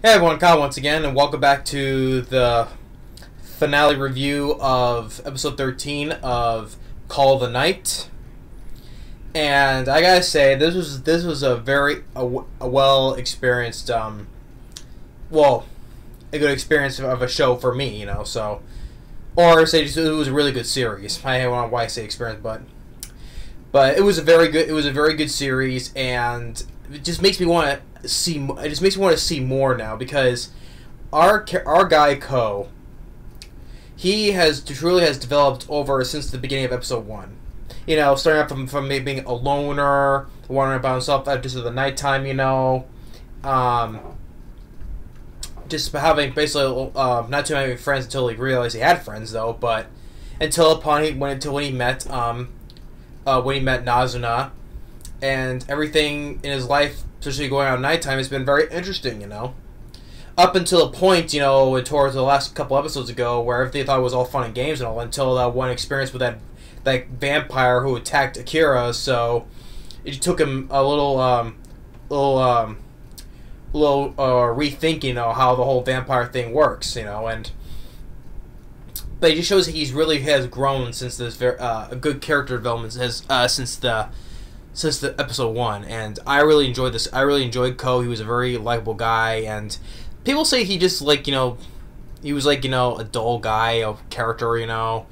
Hey everyone, Kyle once again, and welcome back to the finale review of episode 13 of Call of the Night. And I gotta say, this was a very well experienced, a good experience of a show for me, you know. So, or say it was a really good series. I don't know why I say experience, but it was a very good series, and it just makes me want to see. It just makes me want to see more now because our guy Ko, he truly has developed over since the beginning of episode 1. You know, starting out from maybe being a loner, wandering by himself out just at the nighttime. You know, just having basically not too many friends until he realized he had friends though. But until when he met Nazuna, and everything in his life, especially going out at nighttime, has been very interesting, you know. Up until a point, you know, towards the last couple episodes ago, where everything thought it was all fun and games and all, until that one experience with that vampire who attacked Akira. So it took him a little rethinking, you know, how the whole vampire thing works, you know, but it just shows he's really has grown since this a good character development has since the episode 1, and I really enjoyed this. I really enjoyed Ko. He was a very likable guy, and people say he just he was like, you know, a dull guy, a character, you know.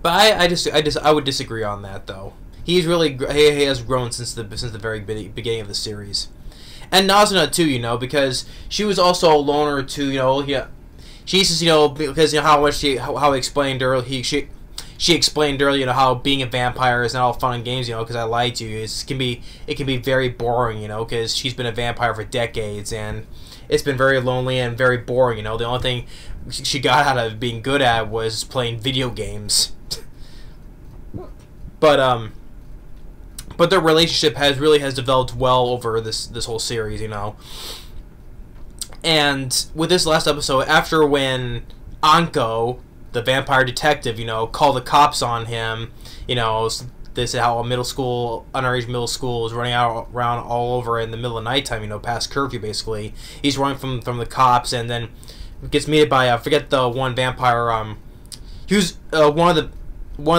But I would disagree on that though. He has grown since the very beginning of the series, and Nazuna too, you know, because she was also a loner too, you know. Yeah, she's just, you know, because you know how much how I explained earlier. She explained earlier, you know, how being a vampire is not all fun and games, you know, because I lied to you. It can be very boring, you know, because she's been a vampire for decades, and it's been very lonely and very boring, you know. The only thing she got out of being good at was playing video games. But their relationship has developed well over this whole series, you know. And with this last episode, after when Anko, the vampire detective, you know, called the cops on him, you know, this is how a underage middle school is running around all over in the middle of nighttime, you know, past curfew basically. He's running from the cops, and then gets meted by I forget the one vampire. He was one of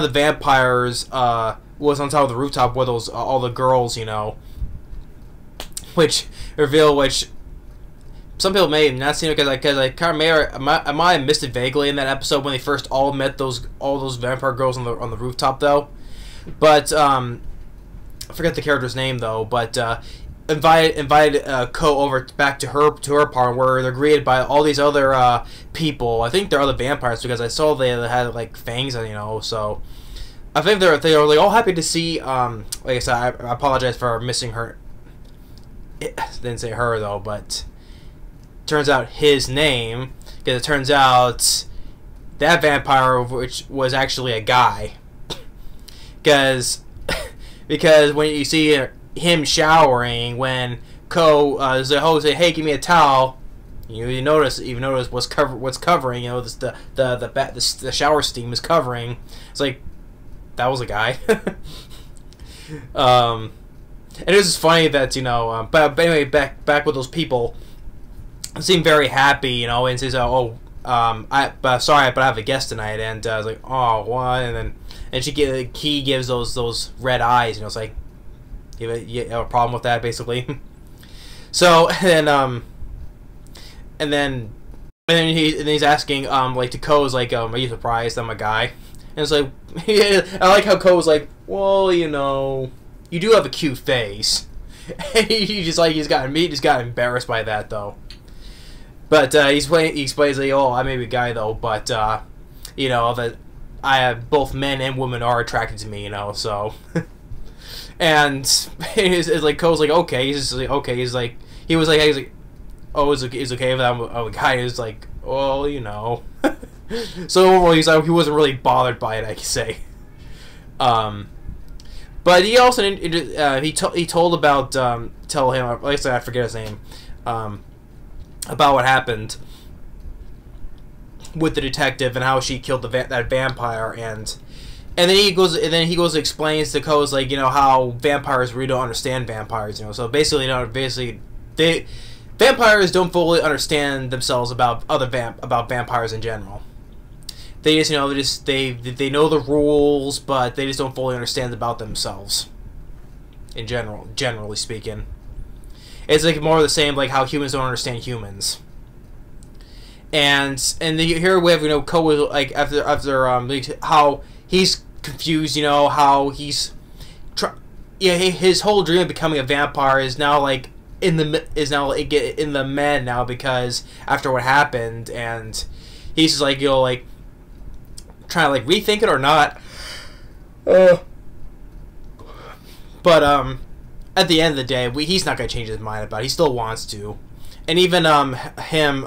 the vampires was on top of the rooftop with those all the girls, you know, which some people may have not seen it because I kind of I might have missed it vaguely in that episode when they first all met all those vampire girls on the rooftop though. But I forget the character's name though. But invited Ko over back to her apartment where they're greeted by all these other people. I think they're other vampires because I saw they had like fangs, you know. So I think they were like all happy to see. Like I said, I apologize for missing her. Didn't say her though, but turns out his name, because it turns out that vampire, which was actually a guy, because when you see him showering, when Ko the host say, "Hey, give me a towel," you notice what's covering, you know, the shower steam is covering. It's like that was a guy. And it was just funny that, you know, but anyway, back with those people. Seemed very happy, you know, and says, sorry, but I have a guest tonight," and I was like, "Oh, what?" And he gives those red eyes, you know. It's like, you have a problem with that, basically. So and then he's asking like to Ko's like, "Are you surprised I'm a guy?" And it's like, I like how Ko's like, "Well, you know, you do have a cute face." And he just got embarrassed by that though. But he explains like, "Oh, I may be a guy though, but you know that I have both men and women are attracted to me, you know." So, and it's like Ko's like, "Okay," he's just like, "Okay," he's like, "Oh, it's okay if I'm a guy." He's like, "Well, you know." So overall, he wasn't really bothered by it, I can say. But he also he told about tell him, like I said, I forget his name. About what happened with the detective and how she killed that vampire, and then he goes and explains to Ko's like, you know, how vampires really don't understand vampires, you know. So basically, you know, vampires don't fully understand themselves about about vampires in general. They just, they know the rules, but they just don't fully understand about themselves. In general, generally speaking, it's like more of the same like how humans don't understand humans. And here we have Ko, like after how he's confused, how he's his whole dream of becoming a vampire is now like in the men now, because after what happened, and he's just like trying to like rethink it or not. But at the end of the day, he's not gonna change his mind about it. He still wants to, and even him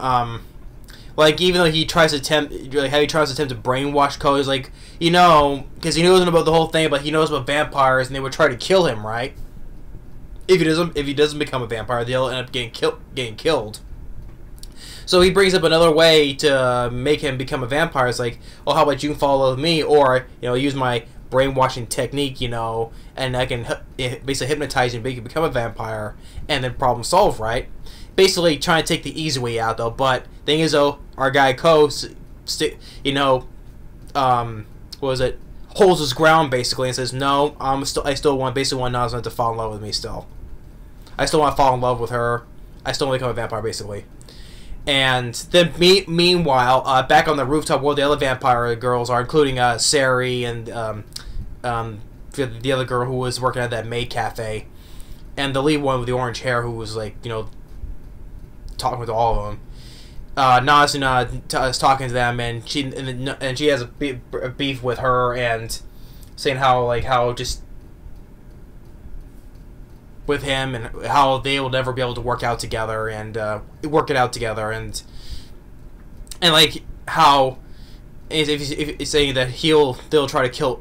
like even though he tries to attempt to brainwash Ko, he's like because he knows about the whole thing, but he knows about vampires and they would try to kill him, right? If he doesn't become a vampire, they'll end up getting killed. So he brings up another way to make him become a vampire. It's like, oh, how about you follow me, or use my brainwashing technique, and I can basically hypnotize you and make you become a vampire, and then problem solved, right? Basically trying to take the easy way out, though. But thing is, though, our guy Ko, holds his ground basically and says, no, I still want Nazuna to fall in love with me still. I still want to fall in love with her. I still want to become a vampire, basically. And then, meanwhile, back on the rooftop where the other vampire girls are, including Sari and the other girl who was working at that maid cafe, and the lead one with the orange hair who was like, talking with all of them. Nazuna is talking to them, and she has a beef with her, and saying how just with him, and how they will never be able to work out together, and work it out together, and like how if he's saying that she'll try to kill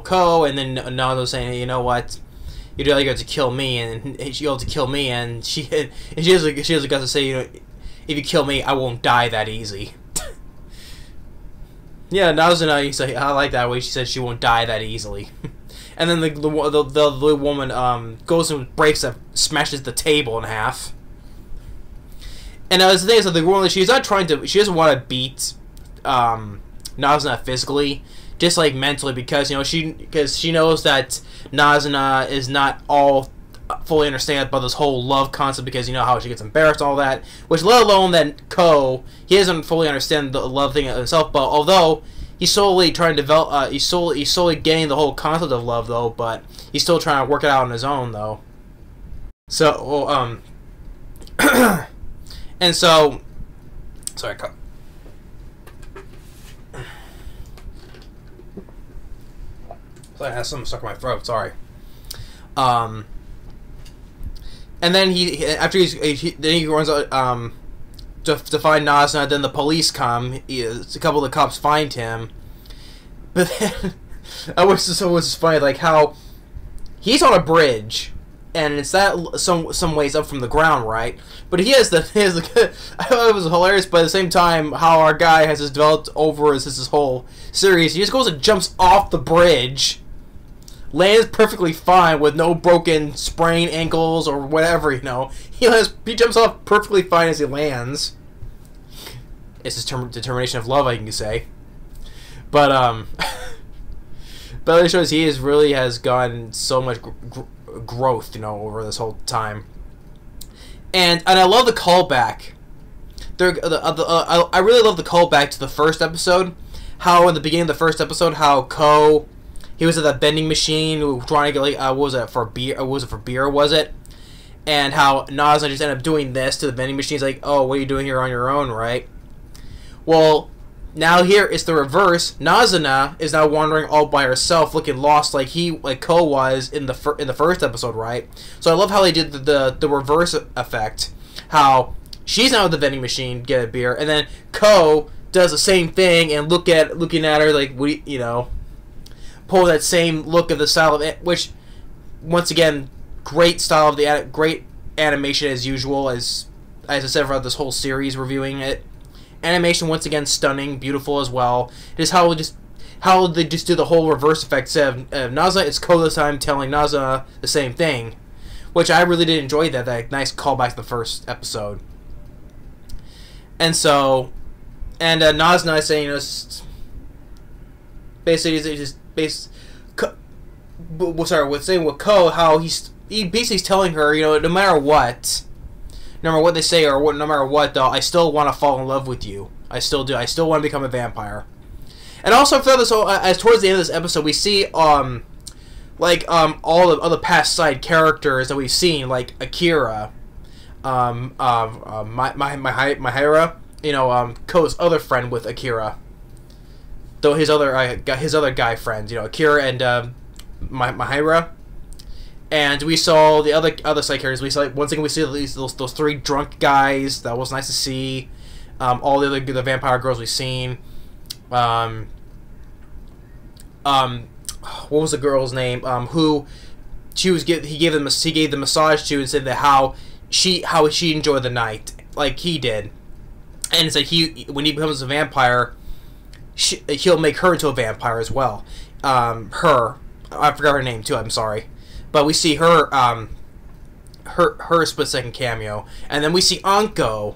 Ko, and then Nazuna's saying, you know what, you really got to kill me, and she'll to kill me, and she has the guts to say, if you kill me, I won't die that easy. Yeah, Nazuna, you say, I like that way. She says she won't die that easily. And then the woman goes and smashes the table in half. And the thing is that the woman, she doesn't want to beat Nazuna physically, just like mentally, because she knows that Nazuna is not all fully understand about this whole love concept, because how she gets embarrassed and all that, which let alone that Ko, he doesn't fully understand the love thing himself, but although he's slowly trying to develop, he's slowly getting the whole concept of love, though, but he's still trying to work it out on his own, though. So, and so, sorry, I had something stuck in my throat, sorry. And then after he runs out to find Nazuna. Then the police come. A couple of the cops find him. But then I was just funny, like how he's on a bridge, and it's that some ways up from the ground, right? But he has the I thought it was hilarious, but at the same time, how our guy has developed over his whole series. He just goes and jumps off the bridge. Lands perfectly fine with no broken sprained ankles or whatever, He jumps off perfectly fine as he lands. It's his determination of love, I can say. But but it shows he really has gotten so much growth, over this whole time. And I love the callback. I really love the callback to the first episode. How in the beginning of the first episode, how Ko, he was at that vending machine trying to get what was it for beer? Was it? And how Nazuna just ended up doing this to the vending machine. He's like, oh, what are you doing here on your own, right? Well, now here it's the reverse. Nazuna is now wandering all by herself, looking lost like Ko was in the first episode, right? So I love how they did the reverse effect. How she's now at the vending machine, get a beer, and then Ko does the same thing and looking at her like, pull that same look of the style of it, which, once again, great style of great animation as usual, as I said throughout this whole series reviewing it. Animation, once again, stunning, beautiful as well. Just how they just do the whole reverse effect. Instead of Nazuna, it's Ko this time telling Nazuna the same thing, which I really did enjoy that nice callback to the first episode. And so, and Nazuna is saying, basically, with Ko, how he basically is telling her, no matter what they say or no matter what, though, I still want to fall in love with you. I still do. I still want to become a vampire. And also, as towards the end of this episode, we see all the other past side characters that we've seen, like Akira, Mahira, Ko's other friend with Akira. Though his other guy friends, Akira and Mahira. And we saw the other side characters. We saw once again we see those three drunk guys. That was nice to see. All the vampire girls we've seen. What was the girl's name? Who he gave the massage to and said that how she enjoyed the night like he did, and it's like when he becomes a vampire, he'll make her into a vampire as well. I forgot her name too. I'm sorry, but we see her her split second cameo, and then we see Anko,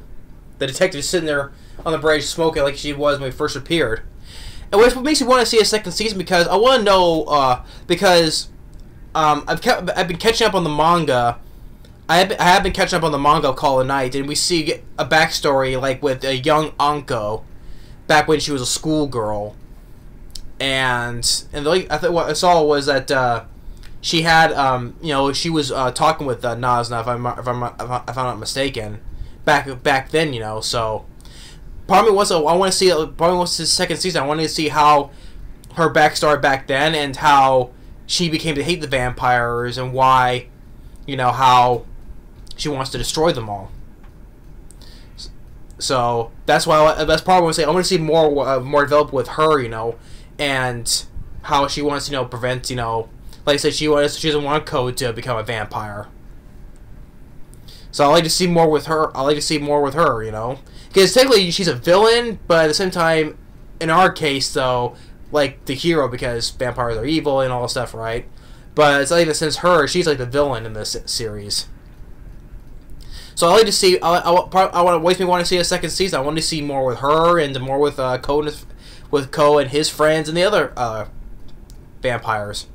the detective, sitting there on the bridge smoking like she was when we first appeared. And what makes me want to see a second season, because I want to know, I've been catching up on the manga. I have been catching up on the manga of Call of Night, and we see a backstory like with a young Anko, back when she was a schoolgirl, and what I saw was that she had she was talking with Nazuna, if I'm not mistaken, back then, so. Part of me wants the second season. I wanted to see how her backstory back then and how she became to hate the vampires and why, how she wants to destroy them all. So that's why that's part of what I want to say. I want to see more developed with her, and how she wants to prevent, like I said, she doesn't want Ko to become a vampire. So I like to see more with her. Because technically she's a villain, but at the same time, in our case, though, like the hero, because vampires are evil and all that stuff, right? But it's like that since she's like the villain in this series. So I like to see. Makes me want to see a second season. I want to see more with her and more with Ko and his friends and the other vampires.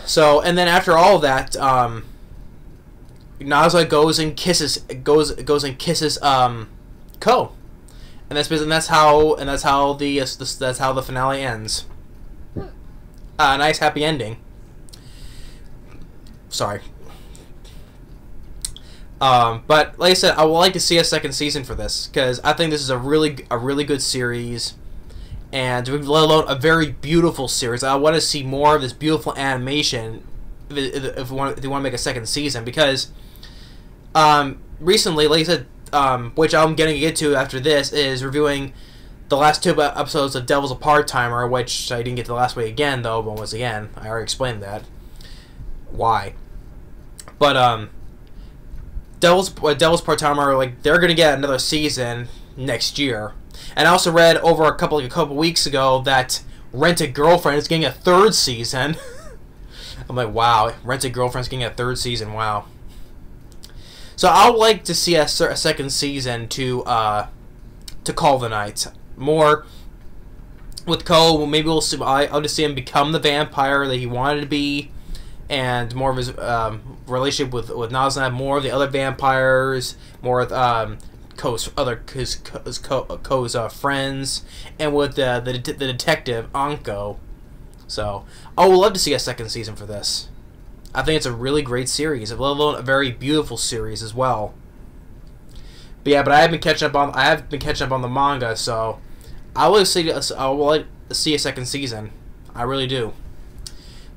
So, and then after all of that, Nazuna goes and kisses Ko, and that's how the finale ends. A nice happy ending. Sorry. But like I said, I would like to see a second season for this, because I think this is a really good series, and let alone a very beautiful series. I want to see more of this beautiful animation if they want to make a second season, because recently, like I said, which I'm going to get to after this, is reviewing the last 2 episodes of Devil's a Part-Timer, which I didn't get to the last week again, though, but once again, I already explained that. Why. But, Devil's Part-Timer, like, they're going to get another season next year. And I also read over a couple weeks ago that Rent-A Girlfriend is getting a 3rd season. I'm like, wow, Rent-A Girlfriend's getting a 3rd season, wow. So I would like to see a second season to Call the Night. More with Ko, maybe we'll see. I'll just see him become the vampire that he wanted to be, and more of his relationship with Nazuna, more of the other vampires, more with Ko's friends, and with the detective Anko. So I would love to see a second season for this. I think it's a really great series, let alone a very beautiful series as well. But yeah, I have been catching up on the manga, so I would like to see a second season. I really do.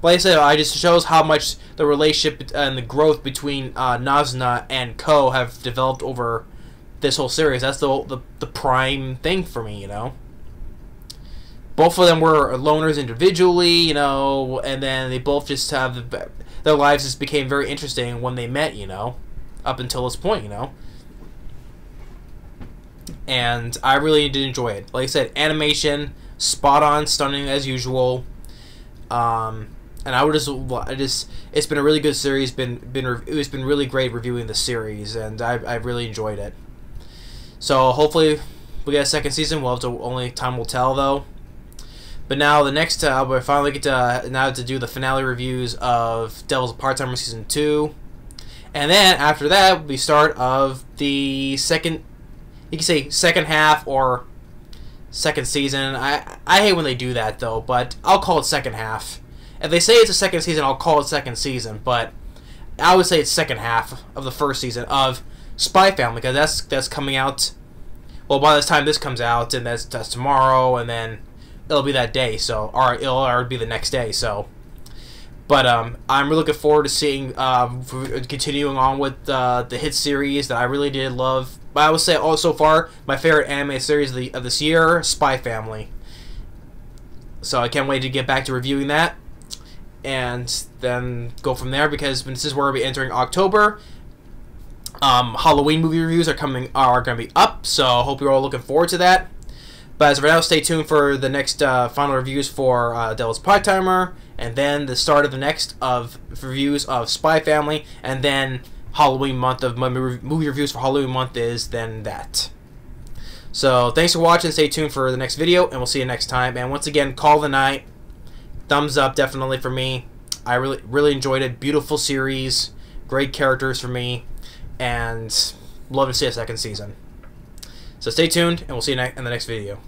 Like I said, it just shows how much the relationship and the growth between Nazuna and Ko have developed over this whole series. That's the prime thing for me, Both of them were loners individually, and then they both just have their lives just became very interesting when they met, up until this point, And I really did enjoy it. Like I said, animation, spot on, stunning as usual. and it's been a really good series. It's been really great reviewing the series, and I've really enjoyed it. So hopefully we get a second season. We'll have to, only time will tell though. But now the next, we finally get to do the finale reviews of Devil's Part-Timer Season 2. And then after that will be start of the second, you can say second half or second season. I hate when they do that though, but I'll call it second half. If they say it's a second season, I'll call it second season, but I would say it's second half of the first season of Spy Family, because that's coming out, well, by the time this comes out, and that's tomorrow, and then it'll be that day, so, or it'll already be the next day, so. But I'm really looking forward to seeing, continuing on with the hit series that I really did love. But I would say, so far, my favorite anime series of this year, Spy Family. So I can't wait to get back to reviewing that, and then go from there, because this is where we'll be entering October. Halloween movie reviews are going to be up, so I hope you're all looking forward to that. But as of right now, stay tuned for the next final reviews for Devil's Part-Timer, and then the start of the next of reviews of Spy Family, and then Halloween month of movie reviews for Halloween month is then that. So thanks for watching. Stay tuned for the next video, and we'll see you next time. And once again, call the night. Thumbs up definitely for me. I really enjoyed it. Beautiful series, great characters for me, and love to see a second season. So stay tuned, and we'll see you in the next video.